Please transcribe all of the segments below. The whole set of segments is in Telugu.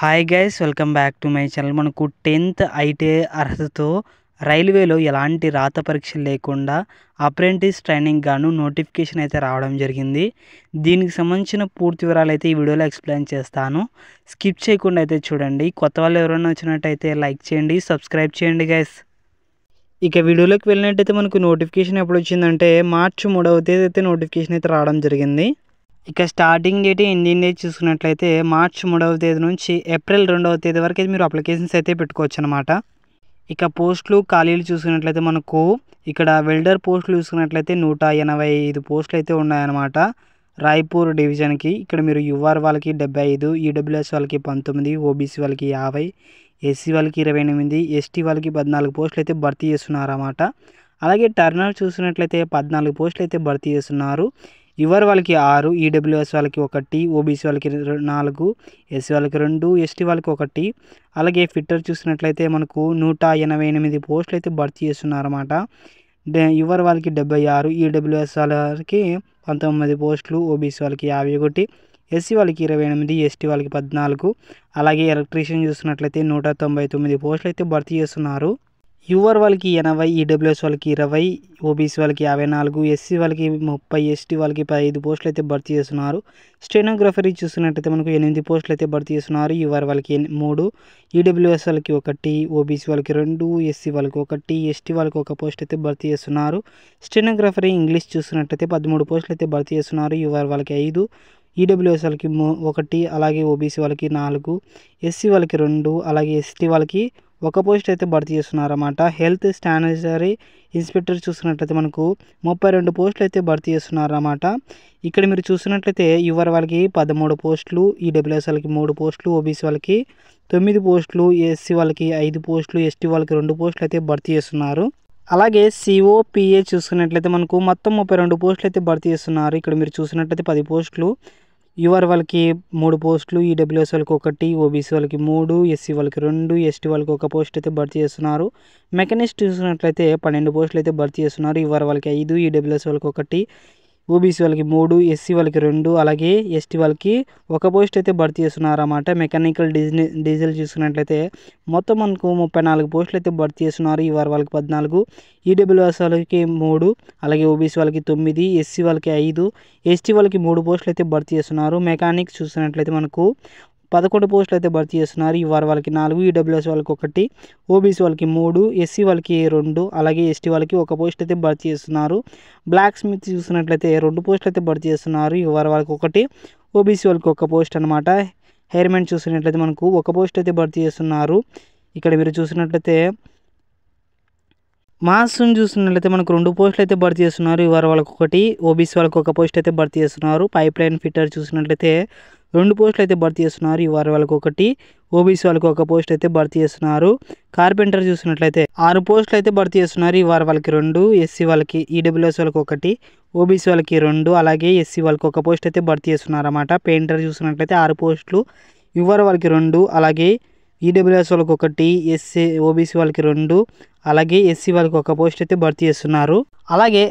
Hi guys welcome back to my channel. మనకు 10th ఐటీఐ అర్హతతో రైల్వేలో ఎలాంటి రాత పరీక్షలు లేకుండా అప్రెంటిస్ ట్రైనింగ్ గాను నోటిఫికేషన్ అయితే రావడం జరిగింది. దీనికి సంబంధించిన పూర్తి వివరాలు అయితే ఈ వీడియోలో ఎక్స్ప్లెయిన్ చేస్తాను. స్కిప్ చేయకుండా అయితే చూడండి. కొత్త వాళ్ళు ఎవరైనా వచ్చినట్టయితే లైక్ చేయండి, సబ్స్క్రైబ్ చేయండి గైస్. ఇక వీడియోలోకి వెళ్ళినట్టయితే మనకు నోటిఫికేషన్ ఎప్పుడు వచ్చిందంటే మార్చి 3వ తేదీ అయితే నోటిఫికేషన్ అయితే రావడం జరిగింది. ఇక స్టార్టింగ్ డేట్ ఎండింగ్ డేట్ చూసుకున్నట్లయితే మార్చి 3వ తేదీ నుంచి ఏప్రిల్ 2వ తేదీ వరకు అయితే మీరు అప్లికేషన్స్ అయితే పెట్టుకోవచ్చు అనమాట. ఇక పోస్టులు ఖాళీలు చూసుకున్నట్లయితే మనకు ఇక్కడ వెల్డర్ పోస్టులు చూసుకున్నట్లయితే 185 పోస్టులు అయితే ఉన్నాయన్నమాట రాయ్పూర్ డివిజన్కి. ఇక్కడ మీరు యూఆర్ వాళ్ళకి 75, ఈడబ్ల్యూఎస్ వాళ్ళకి 19, ఓబీసీ వాళ్ళకి 50, ఎస్సీ వాళ్ళకి 28, ఎస్టీ వాళ్ళకి 14 పోస్టులు అయితే భర్తీ చేస్తున్నారు అన్నమాట. అలాగే టర్నర్ చూసినట్లయితే 14 పోస్టులు అయితే భర్తీ చేస్తున్నారు. యువర్ వాళ్ళకి 6, ఈడబ్ల్యూఎస్ వాళ్ళకి 1, ఓబీసీ వాళ్ళకి 4, ఎస్సీ వాళ్ళకి 2, ఎస్టీ వాళ్ళకి 1. అలాగే ఫిట్టర్ చూసినట్లయితే మనకు 188 పోస్టులు అయితే భర్తీ చేస్తున్నారన్నమాట. యువర్ వాళ్ళకి 76, ఈడబ్ల్యూఎస్ వాళ్ళకి 19 పోస్టులు, ఓబీసీ వాళ్ళకి 51, ఎస్సీ వాళ్ళకి 28, ఎస్టీ వాళ్ళకి 14. అలాగే ఎలక్ట్రీషియన్ చూసినట్లయితే 199 పోస్టులు అయితే భర్తీ చేస్తున్నారు. యూఆర్ వాళ్ళకి 80, ఈడబ్ల్యూఎస్ వాళ్ళకి 20, ఓబీసీ వాళ్ళకి 54, ఎస్సీ వాళ్ళకి 30, ఎస్టీ వాళ్ళకి 15 పోస్టులు అయితే భర్తీ చేస్తున్నారు. స్టెనోగ్రఫరీ చూసినట్టయితే మనకు 8 పోస్టులు అయితే భర్తీ చేస్తున్నారు. యూఆర్ వాళ్ళకి 3, ఈడబ్ల్యూఎస్ వాళ్ళకి 1, ఓబీసీ వాళ్ళకి 2, ఎస్సీ వాళ్ళకి 1, ఎస్టీ వాళ్ళకి 1 పోస్ట్ అయితే భర్తీ చేస్తున్నారు. స్టెనోగ్రఫరీ ఇంగ్లీష్ చూసినట్టయితే 13 పోస్టులు అయితే భర్తీ చేస్తున్నారు. యూఆర్ వాళ్ళకి 5, ఈడబ్ల్యూఎస్ వాళ్ళకి 1, అలాగే ఓబీసీ వాళ్ళకి 4, ఎస్సీ వాళ్ళకి 2, అలాగే ఎస్టీ వాళ్ళకి 1 పోస్ట్ అయితే భర్తీ చేస్తున్నారన్నమాట. హెల్త్ స్టానరీ ఇన్స్పెక్టర్ చూసినట్లయితే మనకు 32 పోస్టులు అయితే భర్తీ చేస్తున్నారన్నమాట. ఇక్కడ మీరు చూసినట్లయితే యువర్ వాళ్ళకి 13 పోస్టులు, ఈడబ్ల్యూఎస్ వాళ్ళకి 3 పోస్టులు, ఓబీసీ వాళ్ళకి 9 పోస్టులు, ఎస్సీ వాళ్ళకి 5 పోస్టులు, ఎస్టీ వాళ్ళకి 2 పోస్టులు అయితే భర్తీ చేస్తున్నారు. అలాగే సిఓపిఏ చూసుకున్నట్లయితే మనకు మొత్తం 32 పోస్టులు అయితే భర్తీ చేస్తున్నారు. ఇక్కడ మీరు చూసినట్లయితే 10 పోస్టులు, యువర్ వాళ్ళకి 3 పోస్టులు, ఈడబ్ల్యూఎస్ వాళ్ళకి 1, ఓబీసీ వాళ్ళకి 3, ఎస్సీ వాళ్ళకి 2, ఎస్టీ వాళ్ళకి 1 పోస్ట్ అయితే భర్తీ చేస్తున్నారు. మెకానిస్ట్ చూసినట్లయితే 12 పోస్టులు అయితే భర్తీ చేస్తున్నారు. యువర్ వాళ్ళకి 5, ఈడబ్ల్యూఎస్ వాళ్ళకి 1, ఓబీసీ వాళ్ళకి 3, ఎస్సీ వాళ్ళకి 2, అలాగే ఎస్టీ వాళ్ళకి 1 పోస్ట్ అయితే భర్తీ చేస్తున్నారు అన్నమాట. మెకానికల్ డీజిల్ చూసుకున్నట్లయితే మొత్తం మనకు 34 పోస్టులు అయితే భర్తీ చేస్తున్నారు. యువర్ వాళ్ళకి 14, ఈడబ్ల్యూఎస్ వాళ్ళకి 3, అలాగే ఓబీసీ వాళ్ళకి 9, ఎస్సీ వాళ్ళకి 5, ఎస్టీ వాళ్ళకి 3 పోస్టులు అయితే భర్తీ చేస్తున్నారు. మెకానిక్స్ చూసినట్లయితే మనకు 11 పోస్టులు అయితే భర్తీ చేస్తున్నారు. యువర్ వాళ్ళకి 4, ఈడబ్ల్యూఎస్ వాళ్ళకి 1, ఓబీసీ వాళ్ళకి 3, ఎస్సీ వాళ్ళకి 2, అలాగే ఎస్టీ వాళ్ళకి 1 పోస్ట్ అయితే భర్తీ చేస్తున్నారు. బ్లాక్ స్మిత్ చూసినట్లయితే 2 పోస్టులు అయితే భర్తీ చేస్తున్నారు. యువర్ వాళ్ళకి 1, ఓబీసీ వాళ్ళకి 1 పోస్ట్ అనమాట. హెయిర్మెన్ చూసినట్లయితే మనకు 1 పోస్ట్ అయితే భర్తీ చేస్తున్నారు. ఇక్కడ మీరు చూసినట్లయితే మాస్ని చూసినట్లయితే మనకు 2 పోస్టులు అయితే భర్తీ చేస్తున్నారు. యువర్ వాళ్ళకి 1, ఓబీసీ వాళ్ళకి 1 పోస్ట్ అయితే భర్తీ చేస్తున్నారు. పైప్ లైన్ ఫిట్టర్ చూసినట్లయితే 2 పోస్టులు అయితే భర్తీ చేస్తున్నారు. యువర్ వాళ్ళకి 1, ఓబీసీ వాళ్ళకి 1 పోస్ట్ అయితే భర్తీ చేస్తున్నారు. కార్పెంటర్ చూసినట్లయితే 6 పోస్టులు అయితే భర్తీ చేస్తున్నారు. యువర్ వాళ్ళకి 2, ఎస్సీ వాళ్ళకి, ఈడబ్ల్యూఎస్ వాళ్ళకి 1, ఓబీసీ వాళ్ళకి 2, అలాగే ఎస్సీ వాళ్ళకి 1 పోస్ట్ అయితే భర్తీ చేస్తున్నారు అన్నమాట. పెయింటర్ చూసినట్లయితే 6 పోస్టులు, యువర్ వాళ్ళకి 2, అలాగే ఈడబ్ల్యూఎస్ వాళ్ళకి 1, ఓబీసీ వాళ్ళకి 2, అలాగే ఎస్సీ వాళ్ళకి 1 పోస్ట్ అయితే భర్తీ చేస్తున్నారు. అలాగే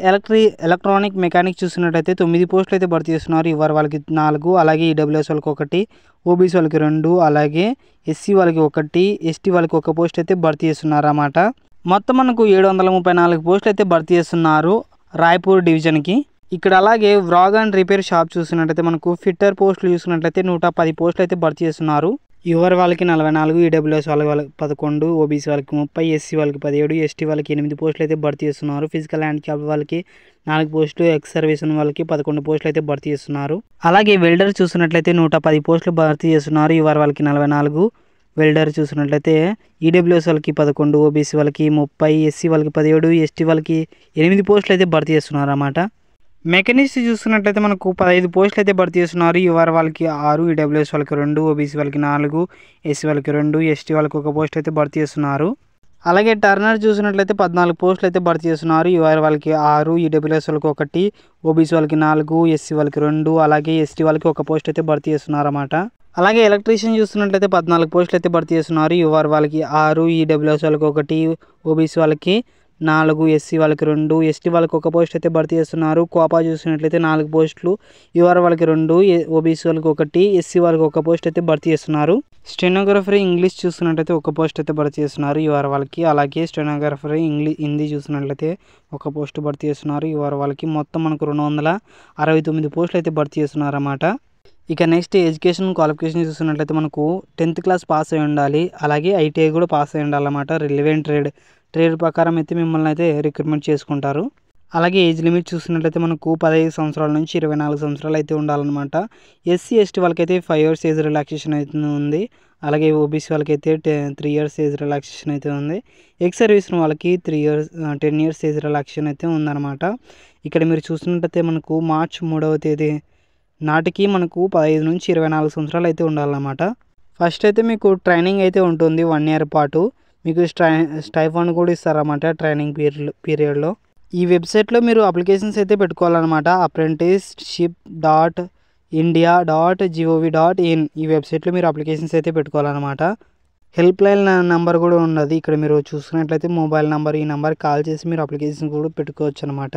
ఎలక్ట్రానిక్ మెకానిక్ చూసినట్లయితే 9 పోస్టులు అయితే భర్తీ చేస్తున్నారు. యువర్ వాళ్ళకి 4, అలాగే ఈడబ్ల్యూఎస్ వాళ్ళకి 1, ఓబీసీ వాళ్ళకి 2, అలాగే ఎస్సీ వాళ్ళకి 1, ఎస్టీ వాళ్ళకి 1 పోస్ట్ అయితే భర్తీ చేస్తున్నారు అన్నమాట. మొత్తం మనకు 734 పోస్టులు అయితే భర్తీ చేస్తున్నారు రాయ్పూర్ డివిజన్కి. ఇక్కడ అలాగే వ్రాగ్ అండ్ రిపేర్ షాప్ చూసినట్లయితే మనకు ఫిట్టర్ పోస్టులు చూసినట్లయితే 110 పోస్టులు అయితే భర్తీ చేస్తున్నారు. యువర్ వాళ్ళకి 44, ఈడబ్ల్యూఎస్ వాళ్ళకి 11, ఓబీసీ వాళ్ళకి 30, ఎస్సీ వాళ్ళకి 17, ఎస్టీ వాళ్ళకి 8 పోస్టులు అయితే భర్తీ చేస్తున్నారు. ఫిజికల్ హ్యాండిక్యాప్ వాళ్ళకి 4 పోస్టులు, ఎక్స్ సర్వీస్ వాళ్ళకి 11 పోస్టులు అయితే భర్తీ చేస్తున్నారు. అలాగే వెల్డర్ చూసినట్లయితే 110 పోస్టులు భర్తీ చేస్తున్నారు. యువర్ వాళ్ళకి 44, వెల్డర్ చూసినట్లయితే ఈడబ్ల్యూఎస్ వాళ్ళకి 11, ఓబీసీ వాళ్ళకి 30, ఎస్సీ వాళ్ళకి 17, ఎస్టీ వాళ్ళకి 8 పోస్టులు అయితే భర్తీ చేస్తున్నారు అన్నమాట. మెకానిస్ట్ చూస్తున్నట్లయితే మనకు 15 పోస్టులు అయితే భర్తీ చేస్తున్నారు. యువర్ వాళ్ళకి 6, ఈడబ్ల్యూఎస్ వాళ్ళకి 2, ఓబీసీ వాళ్ళకి 4, ఎస్సీ వాళ్ళకి 2, ఎస్టీ వాళ్ళకి 1 పోస్ట్ అయితే భర్తీ చేస్తున్నారు. అలాగే టర్నర్ చూసినట్లయితే 14 పోస్టులు అయితే భర్తీ చేస్తున్నారు. యువర్ వాళ్ళకి 6, ఈడబ్ల్యూఎస్ వాళ్ళకి 1, ఓబీసీ వాళ్ళకి 4, ఎస్సీ వాళ్ళకి 2, అలాగే ఎస్టీ వాళ్ళకి 1 పోస్ట్ అయితే భర్తీ చేస్తున్నారు అన్నమాట. అలాగే ఎలక్ట్రీషియన్ చూస్తున్నట్లయితే 14 పోస్టులు అయితే భర్తీ చేస్తున్నారు. యువర్ వాళ్ళకి 6, ఈడబ్ల్యూఎస్ వాళ్ళకి 1, ఓబీసీ వాళ్ళకి 4, ఎస్సీ వాళ్ళకి 2, ఎస్టీ వాళ్ళకి 1 పోస్ట్ అయితే భర్తీ చేస్తున్నారు. కోపా చూసినట్లయితే 4 పోస్టులు, యూఆర్ వాళ్ళకి 2, ఓబీసీ వాళ్ళకి 1, ఎస్సీ వాళ్ళకి 1 పోస్ట్ అయితే భర్తీ చేస్తున్నారు. స్టెనోగ్రఫర్ ఇంగ్లీష్ చూస్తున్నట్లయితే 1 పోస్ట్ అయితే భర్తీ చేస్తున్నారు యూఆర్ వాళ్ళకి. అలాగే స్టెనోగ్రఫర్ హిందీ చూసినట్లయితే 1 పోస్ట్ భర్తీ చేస్తున్నారు యూఆర్ వాళ్ళకి. మొత్తం మనకు 269 పోస్టులు అయితే భర్తీ చేస్తున్నారు అన్నమాట. ఇక నెక్స్ట్ ఎడ్యుకేషన్ క్వాలిఫికేషన్ చూస్తున్నట్లయితే మనకు 10th క్లాస్ పాస్ అయి ఉండాలి. అలాగే ఐటీఐ కూడా పాస్ అయి ఉండాలన్నమాట. రిలవెంట్ ట్రేడ్ ప్రకారం అయితే మిమ్మల్ని అయితే రిక్రూట్మెంట్ చేసుకుంటారు. అలాగే ఏజ్ లిమిట్ చూసినట్లయితే మనకు 15 సంవత్సరాల నుంచి 24 సంవత్సరాలు అయితే ఉండాలన్నమాట. ఎస్సీ ఎస్టీ వాళ్ళకైతే 5 years ఏజ్ రిలాక్సేషన్ అయితే ఉంది. అలాగే ఓబీసీ వాళ్ళకైతే 3 years ఏజ్ రిలాక్సేషన్ అయితే ఉంది. ఎక్స్ సర్వీస్ వాళ్ళకి 10 years ఏజ్ రిలాక్సేషన్ అయితే ఉందన్నమాట. ఇక్కడ మీరు చూసినట్లయితే మనకు మార్చి 3వ తేదీ నాటికి మనకు 15 నుంచి 24 సంవత్సరాలు అయితే ఉండాలన్నమాట. ఫస్ట్ అయితే మీకు ట్రైనింగ్ అయితే ఉంటుంది 1 year పాటు. మీకు స్టైఫండ్ కూడా ఇస్తారన్నమాట ట్రైనింగ్ పీరియడ్లో. ఈ వెబ్సైట్లో మీరు అప్లికేషన్స్ అయితే పెట్టుకోవాలన్నమాట. apprenticeship.india.gov.in ఈ వెబ్సైట్లో మీరు అప్లికేషన్స్ అయితే పెట్టుకోవాలన్నమాట. హెల్ప్ లైన్ నెంబర్ కూడా ఉన్నది. ఇక్కడ మీరు చూసుకున్నట్లయితే మొబైల్ నెంబర్, ఈ నెంబర్కి కాల్ చేసి మీరు అప్లికేషన్ కూడా పెట్టుకోవచ్చు అనమాట.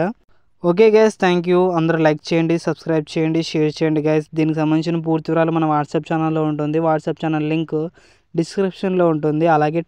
Okay guys, thank you. అందరూ లైక్ చేయండి, సబ్స్క్రైబ్ చేయండి, షేర్ చేయండి గైస్. దీనికి సంబంధించిన పూర్తి వివరాలు మన వాట్సాప్ ఛానల్లో ఉంటుంది. వాట్సాప్ ఛానల్ లింక్ డిస్క్రిప్షన్లో ఉంటుంది. అలాగే